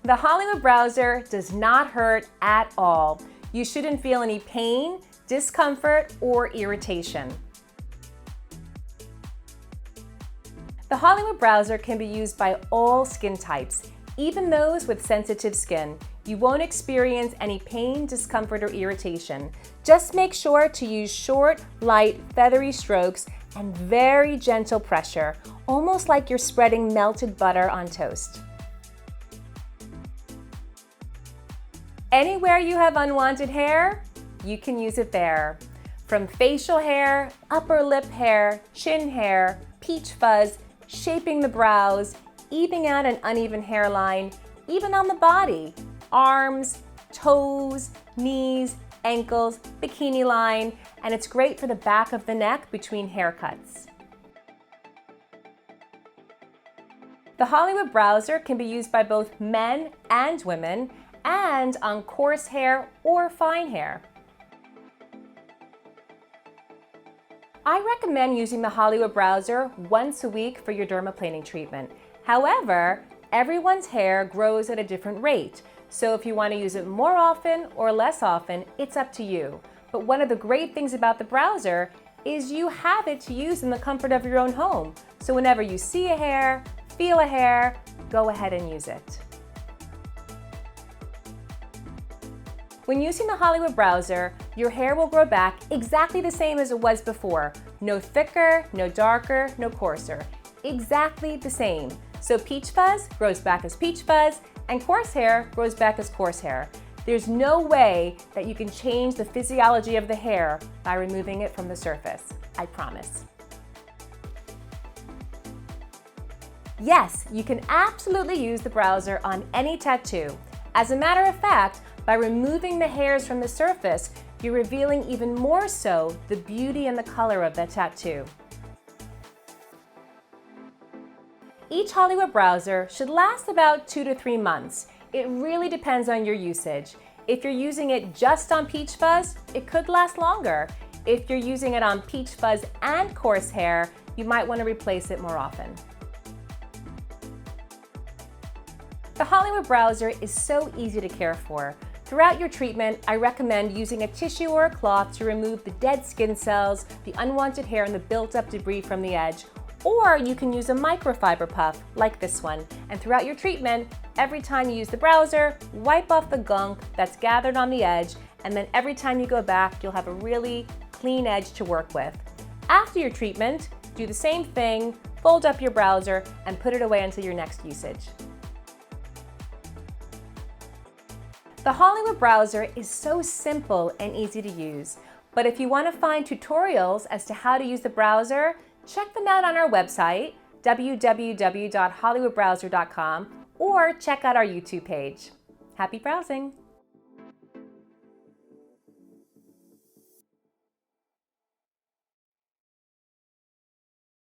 The Hollywood Browser does not hurt at all. You shouldn't feel any pain, discomfort, or irritation. The Hollywood Browser can be used by all skin types, even those with sensitive skin. You won't experience any pain, discomfort, or irritation. Just make sure to use short, light, feathery strokes and very gentle pressure, almost like you're spreading melted butter on toast. Anywhere you have unwanted hair, you can use it there. From facial hair, upper lip hair, chin hair, peach fuzz, shaping the brows, evening out an uneven hairline, even on the body, arms, toes, knees, ankles, bikini line, and it's great for the back of the neck between haircuts. The Hollywood Browser can be used by both men and women, and on coarse hair or fine hair. I recommend using the Hollywood Browser once a week for your dermaplaning treatment. However, everyone's hair grows at a different rate, so if you want to use it more often or less often, it's up to you. But one of the great things about the Browser is you have it to use in the comfort of your own home. So whenever you see a hair, feel a hair, go ahead and use it. When using the Hollywood Browser, your hair will grow back exactly the same as it was before. No thicker, no darker, no coarser. Exactly the same. So peach fuzz grows back as peach fuzz, and coarse hair grows back as coarse hair. There's no way that you can change the physiology of the hair by removing it from the surface. I promise. Yes, you can absolutely use the Browser on any tattoo. As a matter of fact, by removing the hairs from the surface, you're revealing even more so the beauty and the color of that tattoo. Each Hollywood Browser should last about 2 to 3 months. It really depends on your usage. If you're using it just on peach fuzz, it could last longer. If you're using it on peach fuzz and coarse hair, you might want to replace it more often. The Hollywood Browser is so easy to care for. Throughout your treatment, I recommend using a tissue or a cloth to remove the dead skin cells, the unwanted hair, and the built-up debris from the edge. Or you can use a microfiber puff, like this one. And throughout your treatment, every time you use the Browser, wipe off the gunk that's gathered on the edge, and then every time you go back, you'll have a really clean edge to work with. After your treatment, do the same thing, fold up your Browser, and put it away until your next usage. The Hollywood Browser is so simple and easy to use, but if you want to find tutorials as to how to use the Browser, check them out on our website, www.hollywoodbrowser.com, or check out our YouTube page. Happy browsing!